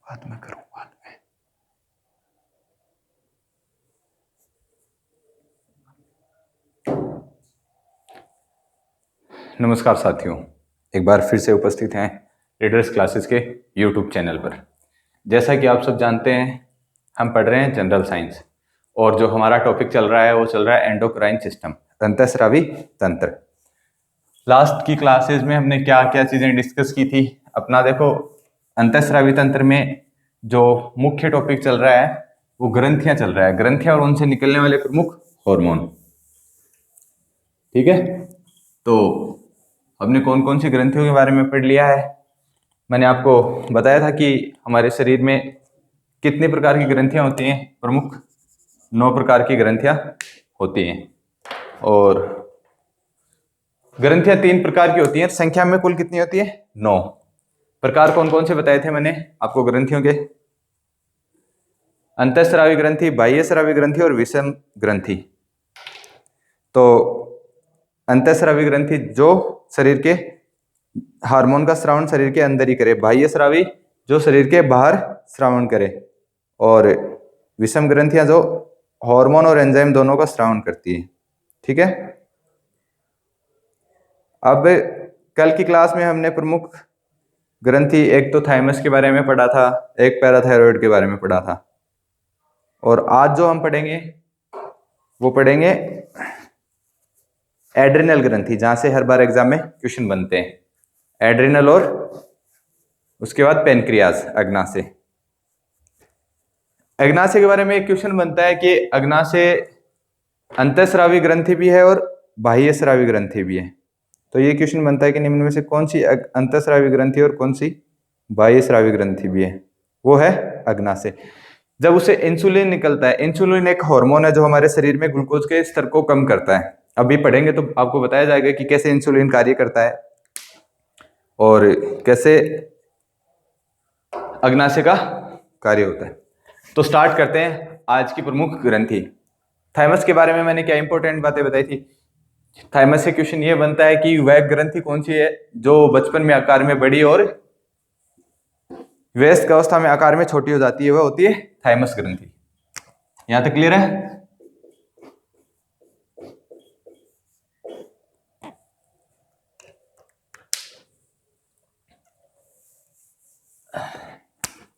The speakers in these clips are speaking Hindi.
बाद में करूं, बाद में। नमस्कार साथियों, एक बार फिर से उपस्थित हैं रीडर्स क्लासेस के यूट्यूब चैनल पर। जैसा कि आप सब जानते हैं, हम पढ़ रहे हैं जनरल साइंस और जो हमारा टॉपिक चल रहा है वो चल रहा है एंडोक्राइन सिस्टम, अंतःस्रावी तंत्र। लास्ट की क्लासेस में हमने क्या क्या चीज़ें डिस्कस की थी अपना। देखो, अंतःस्रावी तंत्र में जो मुख्य टॉपिक चल रहा है वो ग्रंथियां चल रहा है, ग्रंथियां और उनसे निकलने वाले प्रमुख हार्मोन। ठीक है, तो हमने कौन कौन सी ग्रंथियों के बारे में पढ़ लिया है। मैंने आपको बताया था कि हमारे शरीर में कितने प्रकार की ग्रंथियां होती हैं। प्रमुख 9 प्रकार की ग्रंथियां होती हैं और ग्रंथियां 3 प्रकार की होती हैं। संख्या में कुल कितनी होती है? 9 प्रकार। कौन कौन से बताए थे मैंने आपको ग्रंथियों के? अंतःस्रावी ग्रंथि, बाह्यस्रावी ग्रंथि और विषम ग्रंथि। तो अंतःस्रावी ग्रंथि जो शरीर के हार्मोन का स्रावण शरीर के अंदर ही करे, बाह्यस्रावी जो शरीर के बाहर स्रावण करे, और विषम ग्रंथियां जो हार्मोन और एंजाइम दोनों का स्रावण करती है। ठीक है, अब कल की क्लास में हमने प्रमुख ग्रंथि एक तो थाइमस के बारे में पढ़ा था, एक पैराथायरॉइड के बारे में पढ़ा था, और आज जो हम पढ़ेंगे वो पढ़ेंगे एड्रिनल ग्रंथि, जहां से हर बार एग्जाम में क्वेश्चन बनते हैं। एड्रिनल और उसके बाद पेनक्रियाज, अग्नाशय। अग्नाशय के बारे में एक क्वेश्चन बनता है कि अग्नाशय अंतःस्रावी ग्रंथि भी है और बाह्यस्रावी ग्रंथि भी है। तो ये क्वेश्चन बनता है कि निम्न में से कौन सी अंतःस्रावी ग्रंथि और कौन सी बाह्यस्रावी ग्रंथि भी है? वो है अग्नाशय। जब उसे इंसुलिन निकलता है, इंसुलिन एक हार्मोन है जो हमारे शरीर में ग्लूकोज के स्तर को कम करता है। अभी पढ़ेंगे तो आपको बताया जाएगा कि कैसे इंसुलिन कार्य करता है और कैसे अग्नाशय का कार्य होता है। तो स्टार्ट करते हैं आज की प्रमुख ग्रंथि। थाइमस के बारे में मैंने क्या इंपॉर्टेंट बातें बताई थी। थाइमस से क्वेश्चन ये बनता है कि वह ग्रंथि कौन सी है जो बचपन में आकार में बड़ी और वयस्क अवस्था में आकार में छोटी हो जाती है? वह होती है थाइमस ग्रंथि। यहां तक क्लियर है?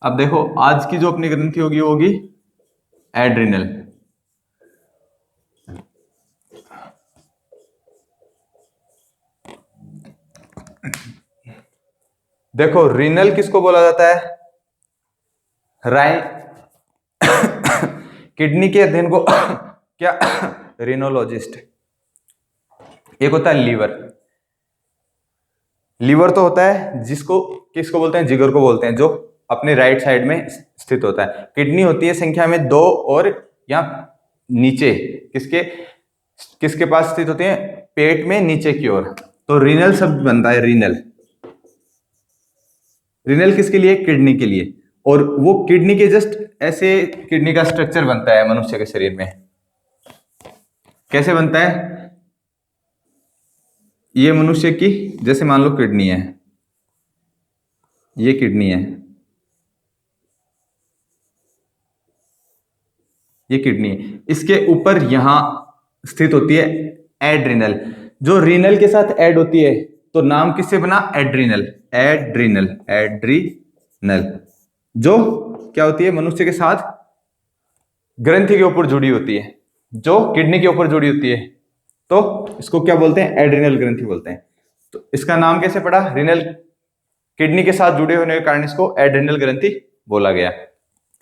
अब देखो, आज की जो अपनी ग्रंथि होगी वो होगी एड्रिनल। देखो, रीनल किसको बोला जाता है? किडनी के अध्ययन को क्या रिनोलॉजिस्ट। एक होता है लीवर। लीवर तो होता है जिसको किसको बोलते हैं? जिगर को बोलते हैं, जो अपने राइट साइड में स्थित होता है। किडनी होती है संख्या में 2 और यहाँ नीचे किसके किसके पास स्थित होती है? पेट में नीचे की ओर। तो रीनल शब्द बनता है, रीनल। रीनल किसके लिए? किडनी के लिए। और वो किडनी के जस्ट ऐसे किडनी का स्ट्रक्चर बनता है मनुष्य के शरीर में। कैसे बनता है? ये मनुष्य की जैसे मान लो किडनी है, ये किडनी है, ये किडनी है। इसके ऊपर यहां स्थित होती है एड्रिनल, जो रीनल के साथ ऐड होती है। तो नाम किससे बना? एड्रिनल। एड्रिनल, एड्रिनल, जो क्या होती है? मनुष्य के साथ ग्रंथि के ऊपर जुड़ी होती है, जो किडनी के ऊपर जुड़ी होती है। तो इसको क्या बोलते हैं? एड्रिनल ग्रंथि बोलते हैं। तो इसका नाम कैसे पड़ा? रीनल, किडनी के साथ जुड़े होने के कारण इसको एड्रिनल ग्रंथि बोला गया।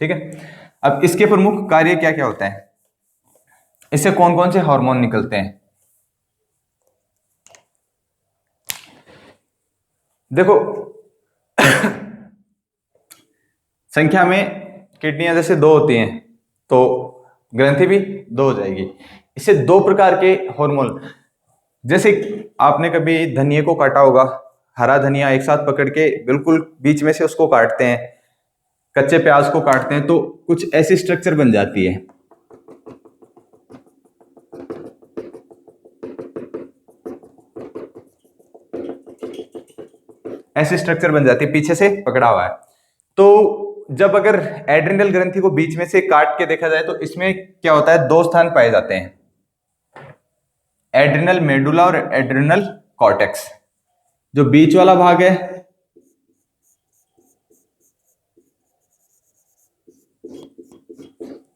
ठीक है, अब इसके प्रमुख कार्य क्या क्या होते हैं? इससे कौन कौन से हार्मोन निकलते हैं? देखो, संख्या में किडनियां जैसे 2 होती हैं तो ग्रंथि भी 2 हो जाएगी। इससे 2 प्रकार के हार्मोन, जैसे आपने कभी धनिया को काटा होगा, हरा धनिया एक साथ पकड़ के बिल्कुल बीच में से उसको काटते हैं, कच्चे प्याज को काटते हैं, तो कुछ ऐसी स्ट्रक्चर बन जाती है। ऐसी स्ट्रक्चर बन जाती है, पीछे से पकड़ा हुआ है। तो जब अगर एड्रिनल ग्रंथि को बीच में से काट के देखा जाए तो इसमें क्या होता है, दो स्थान पाए जाते हैं, एड्रिनल मेडुला और एड्रिनल कॉर्टेक्स। जो बीच वाला भाग है,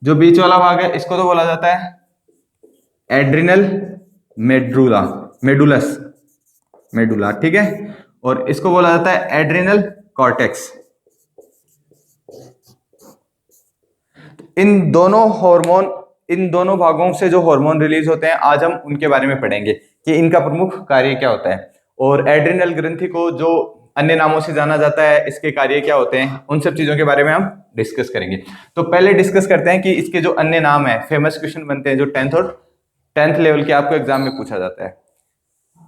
जो बीच वाला भाग है इसको तो बोला जाता है एड्रिनल मेडुला, मेडुलस, मेडुला, ठीक है। और इसको बोला जाता है एड्रिनल कॉर्टेक्स। इन दोनों भागों से जो हार्मोन रिलीज होते हैं, आज हम उनके बारे में पढ़ेंगे कि इनका प्रमुख कार्य क्या होता है। और एड्रिनल ग्रंथि को जो अन्य नामों से जाना जाता है, इसके कार्य क्या होते हैं, उन सब चीजों के बारे में हम डिस्कस करेंगे। तो पहले डिस्कस करते हैं कि इसके जो अन्य नाम है, फेमस क्वेश्चन बनते हैं जो 10th लेवल के आपको एग्जाम में पूछा जाता है।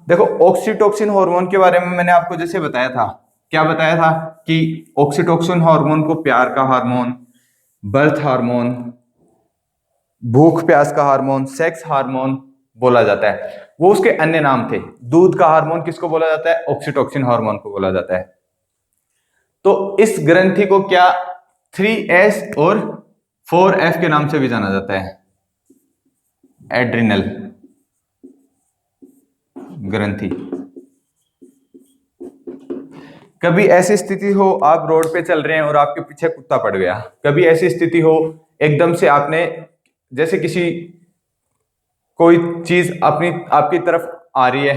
देखो, ऑक्सीटोसिन हार्मोन के बारे में मैंने आपको जैसे बताया था, क्या बताया था कि ऑक्सीटोसिन हार्मोन को प्यार का हार्मोन, बर्थ हार्मोन, भूख प्यास का हार्मोन, सेक्स हार्मोन बोला जाता है। वो उसके अन्य नाम थे। दूध का हार्मोन किसको बोला जाता है, ऑक्सीटोसिन हार्मोन को बोला जाता है। तो इस ग्रंथि को क्या 3S और 4F के नाम से भी जाना जाता है, एड्रिनल ग्रंथि। कभी ऐसी स्थिति हो, आप रोड पे चल रहे हैं और आपके पीछे कुत्ता पड़ गया। कभी ऐसी स्थिति हो, एकदम से आपने जैसे कोई चीज आपकी तरफ आ रही है,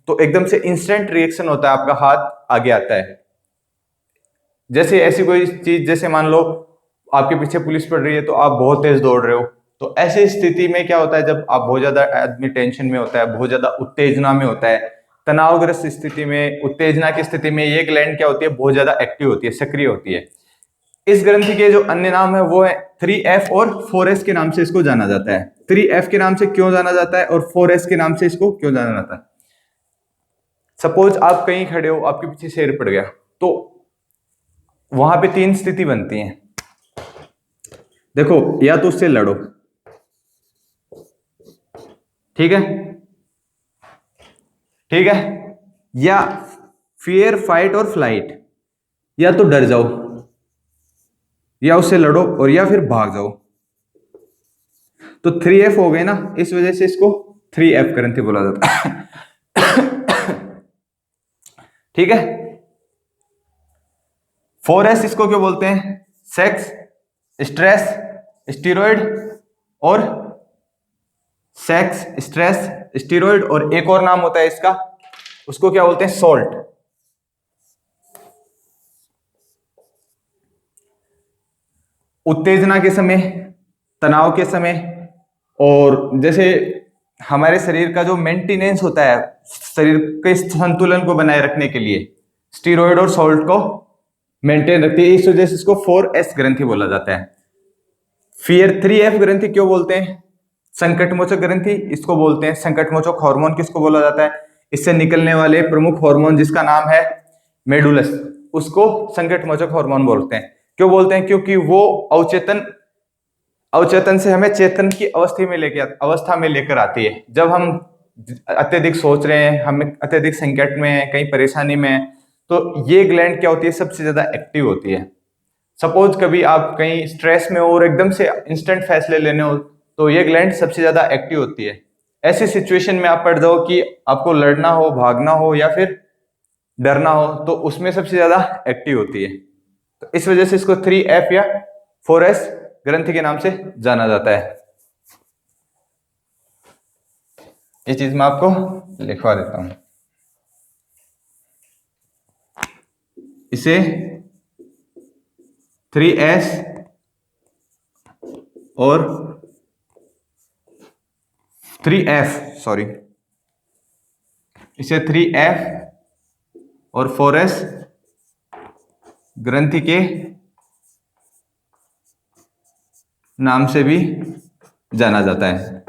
तो एकदम से इंस्टेंट रिएक्शन होता है, आपका हाथ आगे आता है। जैसे ऐसी कोई चीज, जैसे मान लो आपके पीछे पुलिस पड़ रही है तो आप बहुत तेज दौड़ रहे हो। तो ऐसी स्थिति में क्या होता है, जब आप बहुत ज्यादा आदमी टेंशन में होता है, बहुत ज्यादा उत्तेजना में होता है, तनावग्रस्त स्थिति में, उत्तेजना की स्थिति में, ये ग्लैंड क्या होती है, बहुत ज्यादा एक्टिव होती है, सक्रिय होती है। इस ग्रंथि के जो अन्य नाम है वो है 3F और 4S के नाम से इसको जाना जाता है। 3F के नाम से क्यों जाना जाता है और 4S के नाम से इसको क्यों जाना जाता है। सपोज आप कहीं खड़े हो, आपके पीछे शेर पड़ गया, तो वहां पे 3 स्थिति बनती हैं। देखो, या तो उससे लड़ो, ठीक है, ठीक है, या फियर, फाइट और फ्लाइट, या तो डर जाओ, या उससे लड़ो, और या फिर भाग जाओ। तो 3F हो गए ना, इस वजह से इसको 3F ग्रंथि बोला जाता है। ठीक है। 4S इसको क्यों बोलते हैं, सेक्स, स्ट्रेस, स्टीरॉयड और सेक्स, स्ट्रेस, स्टीरॉयड, और एक और नाम होता है इसका, उसको क्या बोलते हैं, सॉल्ट। उत्तेजना के समय, तनाव के समय, और जैसे हमारे शरीर का जो मेंटेनेंस होता है, शरीर के संतुलन को बनाए रखने के लिए स्टीरॉयड और सॉल्ट को मेंटेन रखती है। इस वजह से इसको 4S ग्रंथि बोला जाता है। फिर 3F ग्रंथि क्यों बोलते हैं, संकटमोचक ग्रंथि इसको बोलते हैं। संकटमोचक हार्मोन किसको बोला जाता है, इससे निकलने वाले प्रमुख हार्मोन जिसका नाम है मेडुलस, उसको संकटमोचक हार्मोन बोलते हैं। क्यों बोलते हैं, क्योंकि वो अवचेतन से हमें चेतन की अवस्था में लेकर आती है। जब हम अत्यधिक सोच रहे हैं, हम अत्यधिक संकट में हैं, कहीं परेशानी में हैं, तो ये ग्लैंड क्या होती है, सबसे ज्यादा एक्टिव होती है। सपोज कभी आप कहीं स्ट्रेस में हो और एकदम से इंस्टेंट फैसले लेने हो, तो ये ग्लैंड सबसे ज्यादा एक्टिव होती है। ऐसी सिचुएशन में आप पड़ जाओ कि आपको लड़ना हो, भागना हो या फिर डरना हो, तो उसमें सबसे ज्यादा एक्टिव होती है। तो इस वजह से इसको 3F या 4S ग्रंथि के नाम से जाना जाता है। ये चीज मैं आपको लिखवा देता हूं। इसे 3S और 3F, सॉरी, इसे 3F और 4S ग्रंथि के नाम से भी जाना जाता है।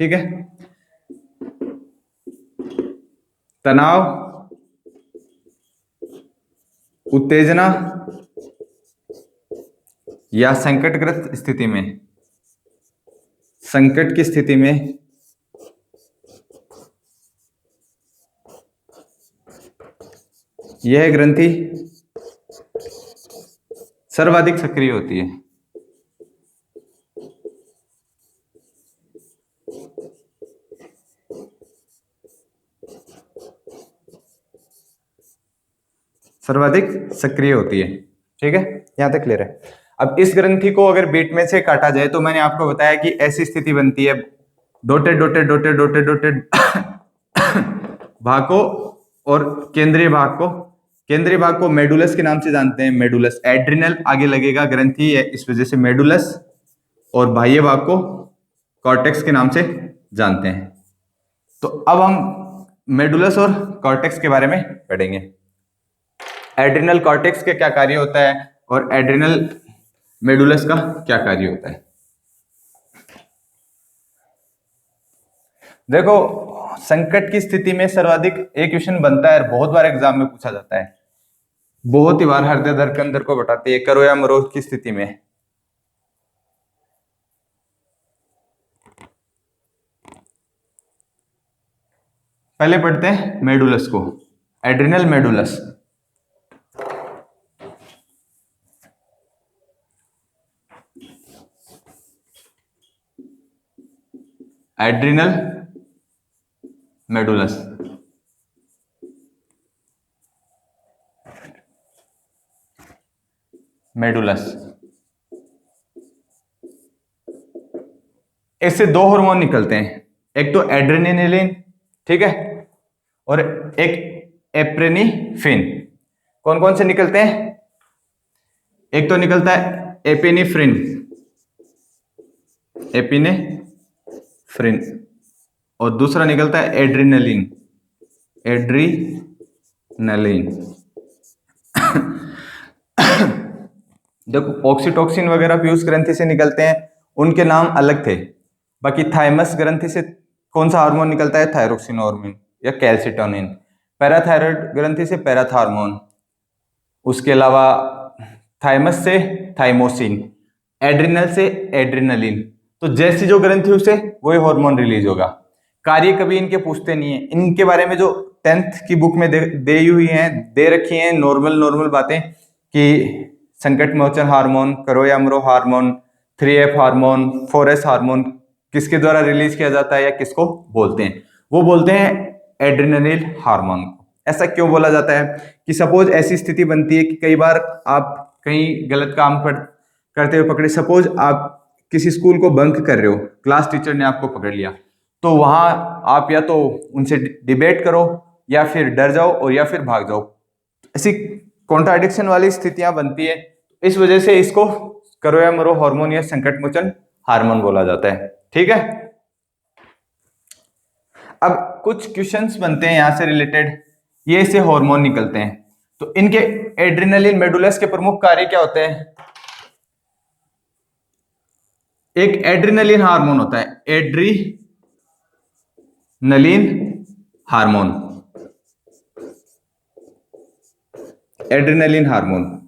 ठीक है। तनाव, उत्तेजना या संकटग्रस्त स्थिति में, संकट की स्थिति में यह ग्रंथि सर्वाधिक सक्रिय होती है। सर्वाधिक सक्रिय होती है। ठीक है, यहां तक क्लियर है। अब इस ग्रंथि को अगर बीट में से काटा जाए तो मैंने आपको बताया कि ऐसी स्थिति बनती है, dotted dotted dotted dotted dotted भाग को और केंद्रीय भाग को मेडुलस के नाम से जानते हैं। मेडुलस, एड्रिनल आगे लगेगा, ग्रंथि है इस वजह से मेडुलस, और बाह्य भाग को कॉर्टेक्स के नाम से जानते हैं। तो अब हम मेडुलस और कॉर्टेक्स के बारे में पढ़ेंगे। एड्रिनल कॉर्टेक्स का क्या कार्य होता है और एड्रिनल मेडुलस का क्या कार्य होता है। देखो, संकट की स्थिति में सर्वाधिक एक क्वेश्चन बनता है, बहुत बार एग्जाम में पूछा जाता है, बहुत ही बार हृदय धड़कन दर को बताते हैं, करो या मरो की स्थिति में। पहले पढ़ते हैं मेडुलस को, एड्रिनल मेडुलस। एड्रिनल मेडुलस, इससे दो हार्मोन निकलते हैं, एक तो एड्रेनालिन, ठीक है, और एक एप्रेनिफ्रिन। कौन कौन से निकलते हैं? एक तो निकलता है एपिनेफ्रिन, और दूसरा निकलता है एड्रेनालिन। देखो, ऑक्सीटोसिन वगैरह पीयूष ग्रंथि से निकलते हैं, उनके नाम अलग थे। बाकी थाइमस ग्रंथि से कौन सा हार्मोन निकलता है? थायरोक्सिन हार्मोन या कैल्सिटोनिन। पैराथायरॉयड ग्रंथि से पैराथार्मोन, उसके अलावा थाइमस से थाइमोसिन, एड्रिनल से एड्रिनलिन। तो जैसी जो ग्रंथि उसे वही हार्मोन रिलीज होगा। कार्य कभी इनके पूछते नहीं है, इनके बारे में जो 10th की बुक में दे रखी हैं नॉर्मल बातें कि संकट मोचन हार्मोन, करो या मरो hormone, 3F hormone, 4S hormone किसके द्वारा रिलीज किया जाता है या किसको बोलते हैं? वो बोलते हैं एड्रेनालिन हार्मोन। ऐसा क्यों बोला जाता है कि सपोज ऐसी स्थिति बनती है कि कई बार आप कहीं गलत काम करते हुए पकड़े। सपोज आप किसी स्कूल को बंक कर रहे हो, क्लास टीचर ने आपको पकड़ लिया, तो वहां आप या तो उनसे डिबेट करो या फिर डर जाओ और या फिर भाग जाओ। ऐसी कॉन्ट्राडिक्शन वाली स्थितियां बनती है, इस वजह से इसको करो या मरो हार्मोन या संकट मोचन हार्मोन बोला जाता है। ठीक है, अब कुछ क्वेश्चंस बनते हैं यहां से रिलेटेड, ये इससे हार्मोन निकलते हैं। तो इनके एड्रेनालिन मेडुलस के प्रमुख कार्य क्या होते हैं? एक एड्रेनालिन हार्मोन होता है, एड्रेनालिन हार्मोन,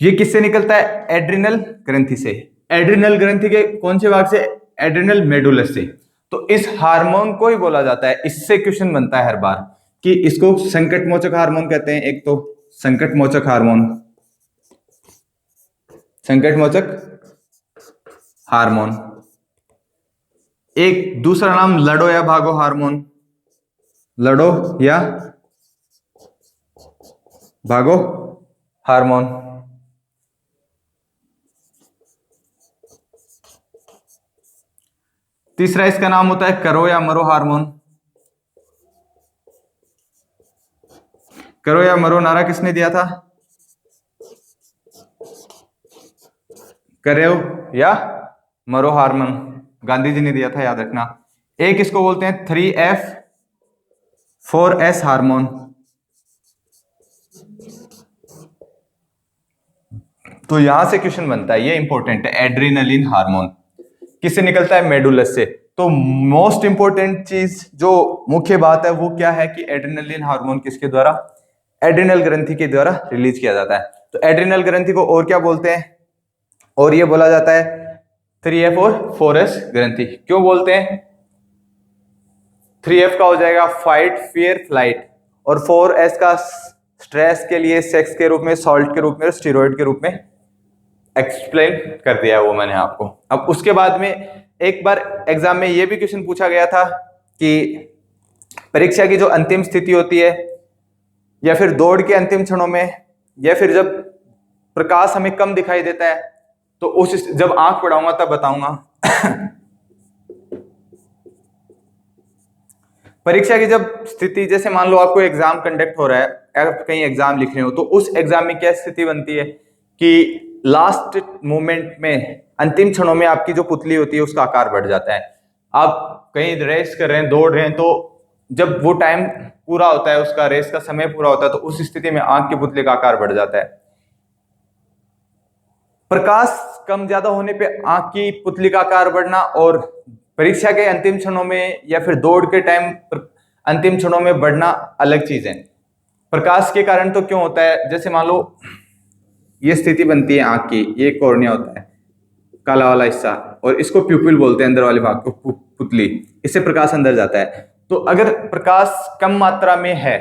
ये किससे निकलता है? एड्रिनल ग्रंथि से। एड्रिनल ग्रंथि के कौन से भाग से? एड्रिनल मेडुलस से। तो इस हार्मोन को ही बोला जाता है, इससे क्वेश्चन बनता है हर बार कि इसको संकट मोचक हार्मोन कहते हैं। एक तो संकट मोचक हार्मोन, एक दूसरा नाम लड़ो या भागो हार्मोन, तीसरा इसका नाम होता है करो या मरो हार्मोन। करो या मरो नारा किसने दिया था? करो या मरो हार्मोन गांधी जी ने दिया था, याद रखना। एक इसको बोलते हैं 3F 4S हार्मोन। तो यहां से क्वेश्चन बनता है, ये इंपॉर्टेंट है। एड्रेनालिन हार्मोन किससे निकलता है? मेडुलस से। तो मोस्ट इंपॉर्टेंट चीज, जो मुख्य बात है, वो क्या है कि एड्रेनालिन हार्मोन किसके द्वारा? एड्रिनल ग्रंथि के द्वारा रिलीज किया जाता है। तो एड्रिनल ग्रंथि को और क्या बोलते हैं? और ये बोला जाता है 3F और 4S ग्रंथि। क्यों बोलते हैं? 3F का हो जाएगा फाइट फियर फ्लाइट, और 4S का स्ट्रेस के लिए सेक्स के रूप में, सॉल्ट के रूप में और स्टीरॉयड के रूप में एक्सप्लेन कर दिया वो मैंने आपको। अब उसके बाद में एक बार एग्जाम में ये भी क्वेश्चन पूछा गया था कि परीक्षा की जो अंतिम स्थिति होती है या फिर दौड़ के अंतिम क्षणों में या फिर जब प्रकाश हमें कम दिखाई देता है, तो उस जब आंख पढ़ाऊंगा तब बताऊंगा। परीक्षा की जब स्थिति, जैसे मान लो आपको एग्जाम कंडक्ट हो रहा है, आप कहीं एग्जाम लिख रहे हो, तो उस एग्जाम में क्या स्थिति बनती है कि लास्ट मोमेंट में, अंतिम क्षणों में आपकी जो पुतली होती है उसका आकार बढ़ जाता है। आप कहीं रेस कर रहे हैं, दौड़ रहे हैं, तो जब वो टाइम पूरा होता है, उसका रेस का समय पूरा होता है, तो उस स्थिति में आंख की पुतली का आकार बढ़ जाता है। प्रकाश कम ज्यादा होने पे आंख की पुतली का आकार बढ़ना और परीक्षा के अंतिम क्षणों में या फिर दौड़ के टाइम अंतिम क्षणों में बढ़ना अलग चीज है। प्रकाश के कारण तो क्यों होता है, जैसे मान लो ये स्थिति बनती है आंख की, ये कॉर्निया होता है काला वाला हिस्सा, और इसको प्यूपिल बोलते हैं, अंदर वाले भाग को पुतली, इससे प्रकाश अंदर जाता है। तो अगर प्रकाश कम मात्रा में है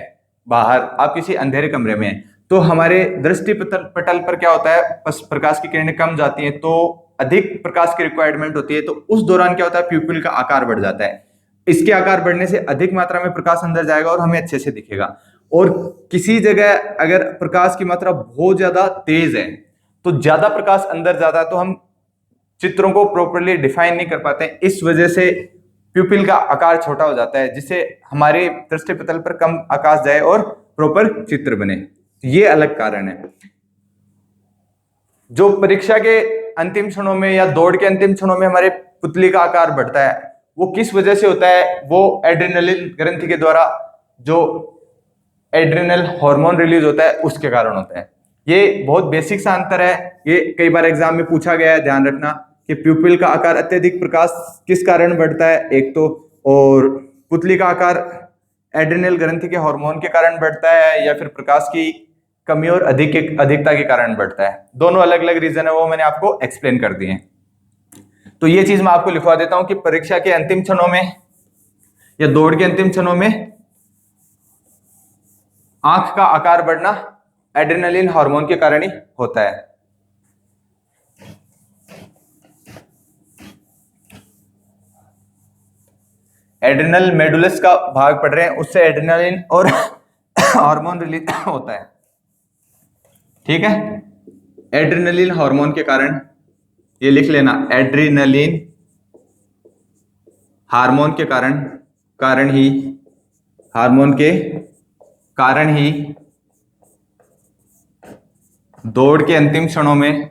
बाहर, आप किसी अंधेरे कमरे में हैं, तो हमारे दृष्टि पटल पर क्या होता है, प्रकाश की किरणें कम जाती हैं, तो अधिक प्रकाश की रिक्वायरमेंट होती है, तो उस दौरान क्या होता है, प्यूपिल का आकार बढ़ जाता है। इसके आकार बढ़ने से अधिक मात्रा में प्रकाश अंदर जाएगा और हमें अच्छे से दिखेगा। और किसी जगह अगर प्रकाश की मात्रा बहुत ज्यादा तेज है, तो ज्यादा प्रकाश अंदर जाता है, तो हम चित्रों को प्रॉपर्ली डिफाइन नहीं कर पाते हैं। इस वजह से प्यूपिल का आकार छोटा हो जाता है, जिससे हमारे दृष्टि पटल पर कम आकाश जाए और प्रॉपर चित्र बने। ये अलग कारण है। जो परीक्षा के अंतिम क्षणों में या दौड़ के अंतिम क्षणों में हमारे पुतली का आकार बढ़ता है, वो किस वजह से होता है, वो एड्रेनलिन ग्रंथि के द्वारा जो एड्रेनल हार्मोन रिलीज होता है उसके कारण होता है। ये बहुत बेसिक सा अंतर है, ये कई बार एग्जाम में पूछा गया है, ध्यान रखना कि प्यूपिल का आकार अत्यधिक प्रकाश किस कारण बढ़ता है एक तो, और पुतली का आकार एड्रेनल ग्रंथि के हार्मोन के कारण बढ़ता है या फिर प्रकाश की कमी और अधिकता के कारण बढ़ता है। दोनों अलग अलग रीजन है, वो मैंने आपको एक्सप्लेन कर दिए। तो ये चीज मैं आपको लिखवा देता हूं कि परीक्षा के अंतिम क्षणों में या दौड़ के अंतिम क्षणों में आंख का आकार बढ़ना एड्रेनलिन हार्मोन के कारण ही होता है। एड्रेनल मेडुलस का भाग पढ़ रहे हैं, उससे एड्रेनलिन और हार्मोन रिलीज होता है, ठीक है। एड्रेनलिन हार्मोन के कारण, ये लिख लेना, एड्रेनलिन हार्मोन के कारण ही, हार्मोन के कारण ही दौड़ के अंतिम क्षणों में,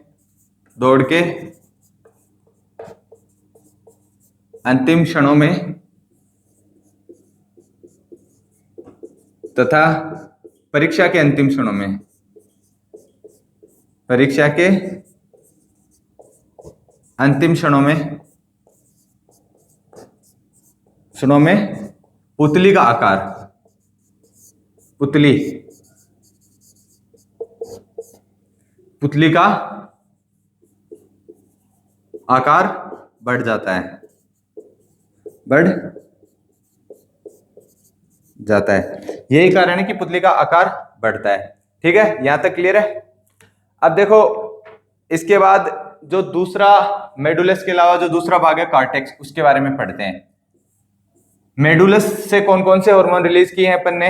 दौड़ के अंतिम क्षणों में तथा परीक्षा के अंतिम क्षणों में, परीक्षा के अंतिम क्षणों में पुतली का आकार, पुतली का आकार बढ़ जाता है, बढ़ जाता है। यही कारण है कि पुतली का आकार बढ़ता है, ठीक है। यहां तक क्लियर है। अब देखो, इसके बाद जो दूसरा, मेडुलस के अलावा जो दूसरा भाग है कॉर्टेक्स, उसके बारे में पढ़ते हैं। मेडुलस से कौन कौन से हार्मोन रिलीज किए हैं अपन ने,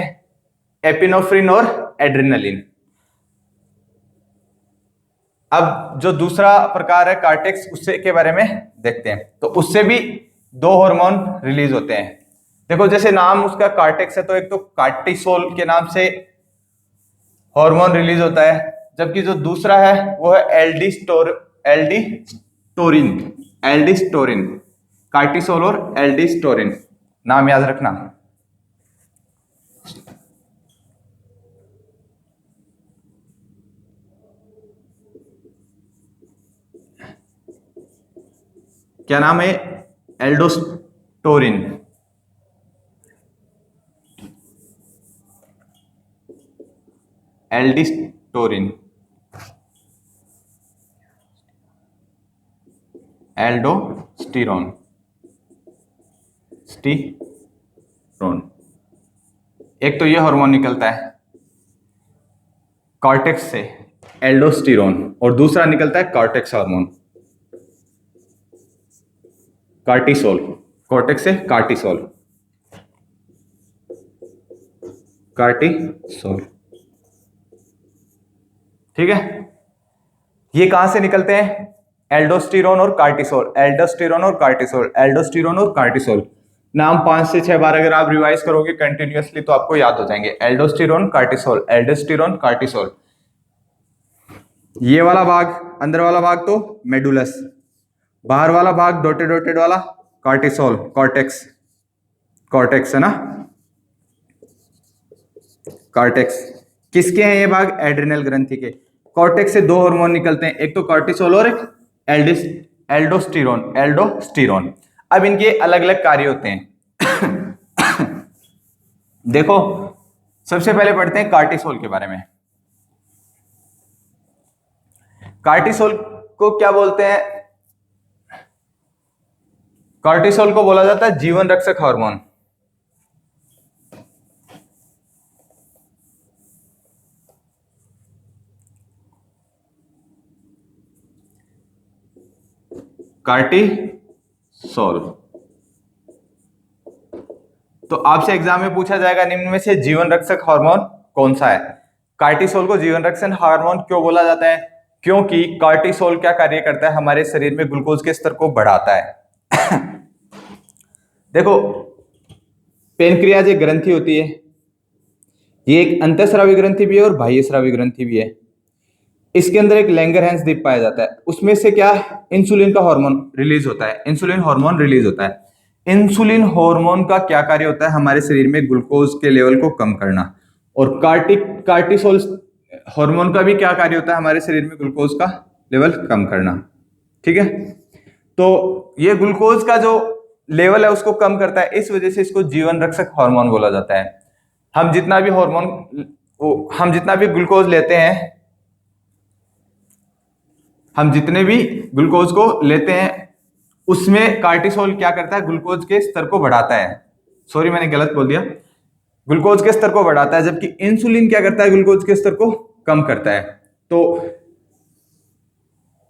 एपिनेफ्रिन और एड्रेनलिन। अब जो दूसरा प्रकार है कॉर्टेक्स, उससे के बारे में देखते हैं। तो उससे भी दो हार्मोन रिलीज होते हैं। देखो, जैसे नाम उसका कॉर्टेक्स है, तो एक तो कार्टिसोल के नाम से हार्मोन रिलीज होता है, जबकि जो दूसरा है वो है एल्डिस्टोरिन। कार्टिसोल और एल्डिस्टोरिन, नाम याद रखना। क्या नाम है, एल्डोस्टोरिन। एल्डिस्टोरिन, एल्डोस्टिरोन, स्टीरोन। एक तो ये हार्मोन निकलता है, कॉर्टेक्स से एल्डोस्टेरोन और दूसरा निकलता है कॉर्टेक्स हार्मोन कार्टिसोल। कॉर्टेक्स से कार्टिसोल, कार्टिसोल, ठीक है। ये कहां से निकलते हैं? एल्डोस्टेरोन और कार्टिसोल, एल्डोस्टेरोन और कार्टिसोल, एल्डोस्टेरोन और कार्टिसोल। नाम 5 से 6 बार अगर आप रिवाइज करोगे कंटिन्यूअसली तो आपको याद हो जाएंगे। Aldosterone cortisol, aldosterone cortisol. ये वाला भाग, अंदर वाला भाग तो मेडुलस, बाहर वाला भाग डॉटेड डॉटेड वाला कार्टिसोल, कॉर्टेक्स, कॉर्टेक्स है ना, कॉर्टेक्स। किसके हैं ये भाग? एड्रिनल ग्रंथि के। कॉर्टेक्स से 2 हार्मोन निकलते हैं, एक तो कार्टिसोल और एक एल्डोस्टेरोन, एल्डोस्टेरोन। अब इनके अलग अलग कार्य होते हैं। देखो सबसे पहले पढ़ते हैं कार्टिसोल के बारे में। कार्टिसोल को क्या बोलते हैं? कार्टिसोल को बोला जाता है जीवन रक्षक हार्मोन। कार्टिसोल। तो आपसे एग्जाम में पूछा जाएगा निम्न में से जीवन रक्षक हार्मोन कौन सा है? कार्टिसोल को जीवन रक्षक हार्मोन क्यों बोला जाता है? क्योंकि कार्टिसोल क्या कार्य करता है? हमारे शरीर में ग्लूकोज के स्तर को बढ़ाता है। देखो पेनक्रियाज एक ग्रंथि होती है, ये एक अंतःस्रावी ग्रंथि भी है और बाह्यस्रावी ग्रंथि भी है। इसके अंदर एक लैंगरहैंस द्वीप पाया जाता है, उसमें से क्या इंसुलिन का हार्मोन रिलीज होता है, इंसुलिन हार्मोन रिलीज होता है। इंसुलिन हार्मोन का क्या कार्य होता है? हमारे शरीर में ग्लूकोज के लेवल को कम करना। और कार्टिसोल हार्मोन का भी क्या कार्य होता है? हमारे शरीर में ग्लूकोज का लेवल कम करना, ठीक है। तो ये ग्लूकोज का जो लेवल है उसको कम करता है, इस वजह से इसको जीवन रक्षक हार्मोन बोला जाता है। हम जितना भी ग्लूकोज लेते हैं, हम जितने भी ग्लूकोज को लेते हैं उसमें कार्टिसोल क्या करता है? ग्लूकोज के स्तर को बढ़ाता है। सॉरी मैंने गलत बोल दिया, ग्लूकोज के स्तर को बढ़ाता है, जबकि इंसुलिन क्या करता है? ग्लूकोज के स्तर को कम करता है। तो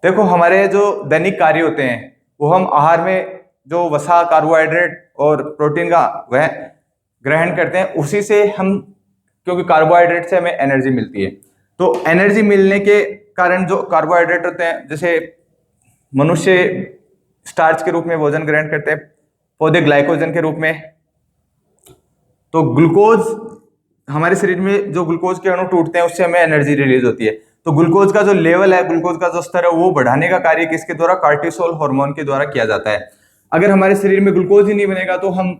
देखो हमारे जो दैनिक कार्य होते हैं वो हम आहार में जो वसा, कार्बोहाइड्रेट और प्रोटीन का वह ग्रहण करते हैं, उसी से हम, क्योंकि कार्बोहाइड्रेट से हमें एनर्जी मिलती है। तो एनर्जी मिलने के कारण जो कार्बोहाइड्रेट होते हैं, जैसे मनुष्य स्टार्च के रूप में भोजन ग्रहण करते हैं, पौधे ग्लाइकोजन के रूप में। तो ग्लूकोज, हमारे शरीर में जो ग्लूकोज के अणु टूटते हैं उससे हमें एनर्जी रिलीज होती है। तो ग्लूकोज का जो लेवल है, ग्लूकोज का जो स्तर है वो बढ़ाने का कार्य किसके द्वारा? कार्टिसोल हार्मोन के द्वारा किया जाता है। अगर हमारे शरीर में ग्लूकोज ही नहीं बनेगा तो हम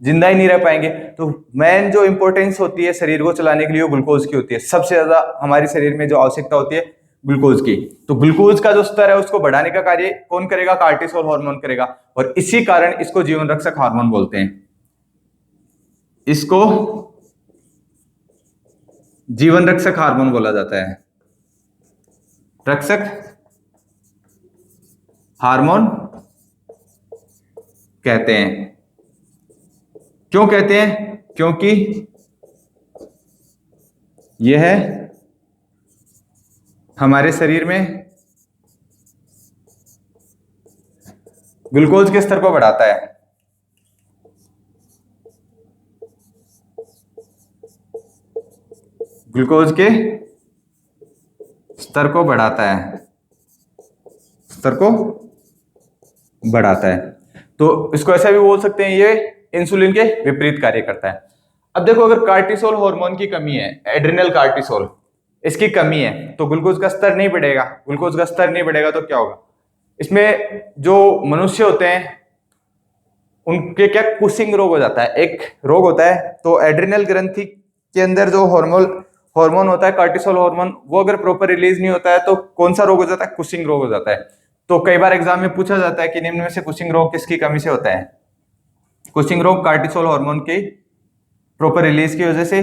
जिंदा ही नहीं रह पाएंगे। तो मेन जो इंपॉर्टेंस होती है शरीर को चलाने के लिए वो ग्लूकोज की होती है। सबसे ज्यादा हमारे शरीर में जो आवश्यकता होती है ग्लूकोज की। तो ग्लूकोज का जो स्तर है उसको बढ़ाने का कार्य कौन करेगा? कार्टिसोल हार्मोन करेगा। और इसी कारण इसको जीवन रक्षक हार्मोन बोलते हैं। इसको जीवन रक्षक हार्मोन बोला जाता है, रक्षक हार्मोन कहते हैं। क्यों कहते हैं? क्योंकि यह हमारे शरीर में ग्लूकोज के स्तर को बढ़ाता है। ग्लूकोज के स्तर को बढ़ाता है, स्तर को बढ़ाता है। तो इसको ऐसा भी बोल सकते हैं ये इंसुलिन के विपरीत कार्य करता है। अब देखो अगर कार्टिसोल हार्मोन की कमी है, एड्रिनल कार्टिसोल इसकी कमी है, तो ग्लूकोज का स्तर नहीं बढ़ेगा। ग्लूकोज का स्तर नहीं बढ़ेगा तो क्या होगा? इसमें जो मनुष्य होते हैं उनके क्या कुशिंग रोग हो जाता है, एक रोग होता है। तो एड्रिनल ग्रंथि के अंदर जो हार्मोन होता है कार्टिसोल हार्मोन, वो अगर प्रॉपर रिलीज नहीं होता है तो कौन सा रोग हो जाता है? कुशिंग रोग हो जाता है। तो कई बार एग्जाम में पूछा जाता है कि निम्न में से कुशिंग रोग किसकी कमी से होता है? कुशिंग रोग कार्टिसोल हार्मोन की प्रॉपर रिलीज की वजह से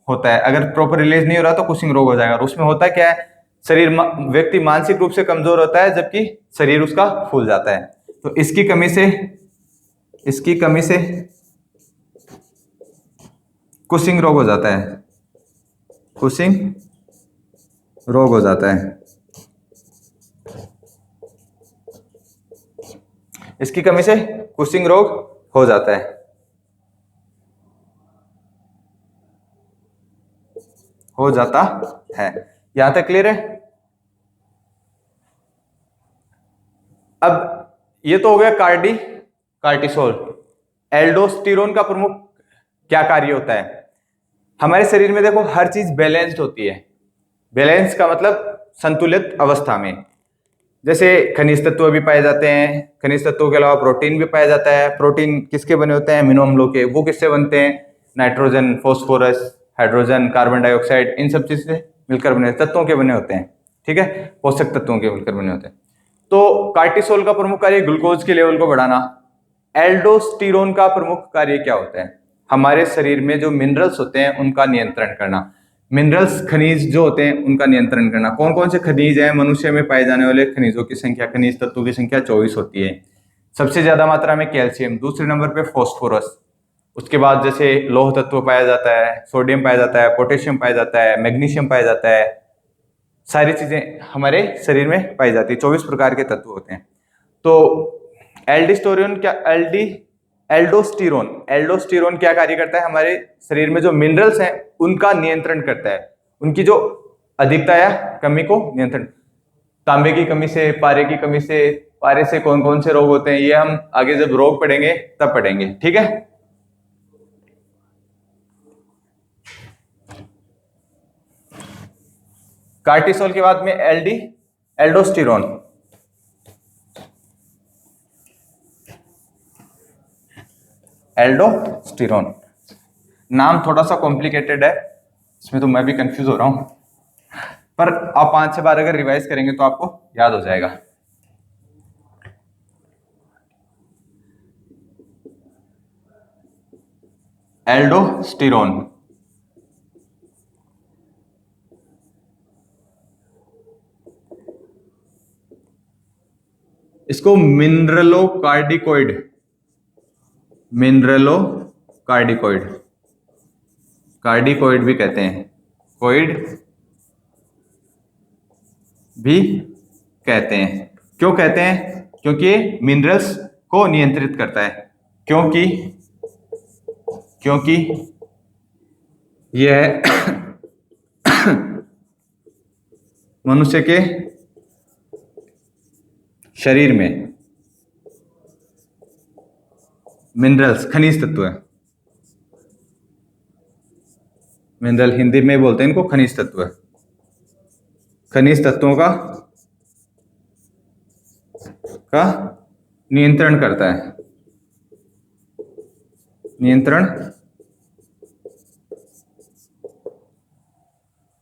होता है। अगर प्रॉपर रिलीज नहीं हो रहा तो कुशिंग रोग हो जाएगा। और उसमें होता क्या है? व्यक्ति मानसिक रूप से कमजोर होता है जबकि शरीर उसका फूल जाता है। तो इसकी कमी से कुशिंग रोग हो जाता है, कुशिंग रोग हो जाता है। इसकी कमी से कुशिंग रोग हो जाता है। हो जाता है। यहां तक क्लियर है? अब ये तो हो गया कार्टिसोल। एल्डोस्टेरोन का प्रमुख क्या कार्य होता है? हमारे शरीर में देखो हर चीज बैलेंस्ड होती है। बैलेंस का मतलब संतुलित अवस्था में। जैसे खनिज तत्व भी पाए जाते हैं, खनिज तत्वों के अलावा प्रोटीन भी पाया जाता है। प्रोटीन किसके बने होते हैं? अमीनो अम्लों के। वो किससे बनते हैं? Nitrogen, phosphorus, hydrogen, carbon dioxide, इन सब चीज से मिलकर बने, तत्वों के बने होते हैं। ठीक है, पोषक तत्वों के मिलकर बने होते हैं। तो कार्टिसोल का प्रमुख कार्य ग्लूकोज के लेवल को बढ़ाना। एल्डोस्टेरोन का प्रमुख कार्य क्या होता है? हमारे शरीर में जो मिनरल्स होते हैं उनका नियंत्रण करना। मिनरल्स, खनिज जो होते हैं उनका नियंत्रण करना। कौन कौन से खनिज हैं? मनुष्य में पाए जाने वाले खनिजों की संख्या, खनिज तत्वों की संख्या 24 होती है। सबसे ज्यादा मात्रा में कैल्शियम, दूसरे नंबर पे फास्फोरस, उसके बाद जैसे लौह तत्व पाया जाता है, सोडियम पाया जाता है, पोटेशियम पाया जाता है, मैग्नीशियम पाया जाता है। सारी चीजें हमारे शरीर में पाई जाती है। 24 प्रकार के तत्व होते हैं। तो एल्डोस्टेरोन क्या कार्य करता है? हमारे शरीर में जो मिनरल्स हैं उनका नियंत्रण करता है, उनकी जो अधिकता या कमी को नियंत्रण। तांबे की कमी से, पारे की कमी से, पारे से कौन कौन से रोग होते हैं ये हम आगे जब रोग पढ़ेंगे तब पढ़ेंगे। ठीक है, कार्टिसोल के बाद में एल्डोस्टेरोन। एल्डोस्टेरोन नाम थोड़ा सा कॉम्प्लिकेटेड है, इसमें तो मैं भी कंफ्यूज हो रहा हूं, पर आप 5-6 बार अगर रिवाइज करेंगे तो आपको याद हो जाएगा। एल्डोस्टेरोन इसको कार्डिकोइड भी कहते हैं, कोइड भी कहते हैं। क्यों कहते हैं? क्योंकि ये मिनरल्स को नियंत्रित करता है। क्योंकि यह मनुष्य के शरीर में मिनरल्स, खनिज तत्व है। मिनरल हिंदी में बोलते हैं इनको खनिज तत्व है। खनिज तत्वों का नियंत्रण करता है। नियंत्रण,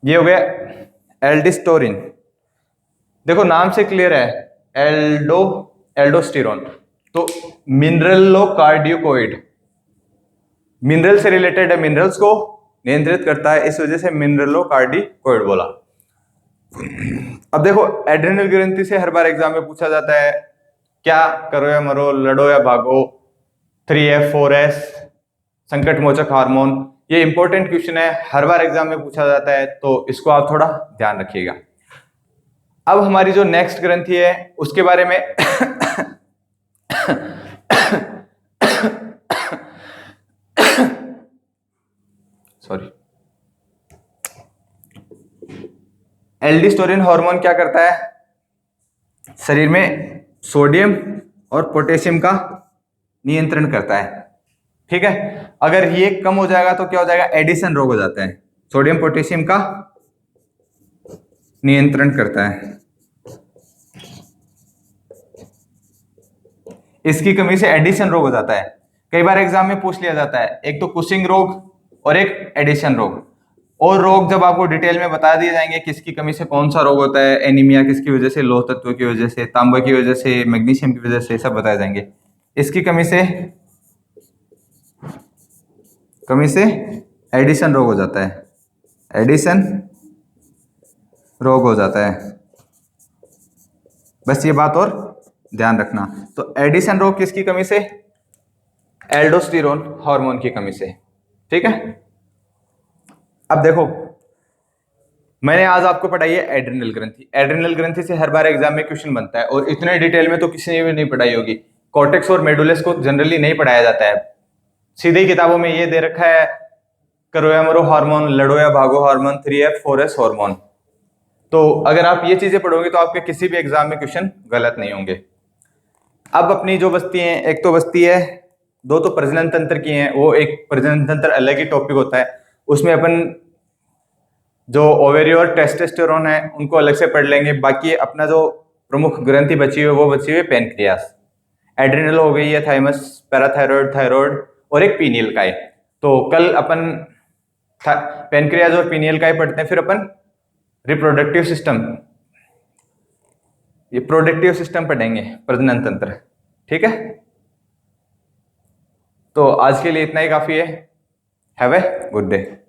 ये हो गया एल्डोस्टेरोन। देखो नाम से क्लियर है, एल्डोस्टेरोन तो मिनरलोकार्डिकोइड, मिनरल से रिलेटेड है, मिनरल्स को नियंत्रित करता है, इस वजह से मिनरलोकार्डिकोइड बोला। अब देखो एड्रेनल ग्रंथि से हर बार एग्जाम में पूछा जाता है, क्या करो या मरो, लड़ो या भागो, 3F 4S, संकट मोचक हार्मोन। ये इंपॉर्टेंट क्वेश्चन है, हर बार एग्जाम में पूछा जाता है, तो इसको आप थोड़ा ध्यान रखिएगा। अब हमारी जो नेक्स्ट ग्रंथि है उसके बारे में सॉरी, एल्डोस्टेरोन हार्मोन क्या करता है? शरीर में सोडियम और पोटेशियम का नियंत्रण करता है। ठीक है, अगर ये कम हो जाएगा तो क्या हो जाएगा? एडिशन रोग हो जाता है। सोडियम पोटेशियम का नियंत्रण करता है। इसकी कमी से एडिशन रोग हो जाता है। कई बार एग्जाम में पूछ लिया जाता है, एक तो कुशिंग रोग और एक एडिशन रोग। और रोग जब आपको डिटेल में बता दिए जाएंगे किसकी कमी से कौन सा रोग होता है, एनीमिया किसकी वजह से, लौह तत्व की वजह से, तांबा की वजह से, मैग्नीशियम की वजह से, सब बताए जाएंगे। इसकी कमी से एडिशन रोग हो जाता है। एडिशन रोग हो जाता है, बस ये बात और ध्यान रखना। तो एडिशन रोग किसकी कमी से? एल्डोस्टेरोन हार्मोन की कमी से। ठीक है, अब देखो मैंने आज आपको पढ़ाई है एड्रिनल ग्रंथि। एड्रिनल ग्रंथि से हर बार एग्जाम में क्वेश्चन बनता है और इतने डिटेल में तो किसी ने भी नहीं पढ़ाई होगी। कॉर्टेक्स और मेडुलस को जनरली नहीं पढ़ाया जाता है, सीधे ही किताबों में ये दे रखा है करो या मरो हार्मोन, लड़ो या भागो हार्मोन, 3F 4S हार्मोन। तो अगर आप ये चीजें पढ़ोगे तो आपके किसी भी एग्जाम में क्वेश्चन गलत नहीं होंगे। अब अपनी जो बस्ती है, एक तो बस्ती है, दो तो प्रजनन तंत्र की हैं। वो एक प्रजनन तंत्र अलग ही टॉपिक होता है, उसमें अपन जो ओवेरी और टेस्टोस्टेरोन है उनको अलग से पढ़ लेंगे। बाकी अपना जो प्रमुख ग्रंथि बची हुई है वो बची हुई है पेनक्रियास। एड्रिनल हो गई है, थाइमस, पैराथायरॉयड, थायरॉयड और एक पीनियल काय। तो कल अपन पेनक्रियास और पीनियल काय पढ़ते हैं, फिर अपन रिप्रोडक्टिव सिस्टम, ये प्रोडक्टिव सिस्टम पढ़ेंगे, प्रजनन तंत्र। ठीक है, तो आज के लिए इतना ही काफी है। Have a good day.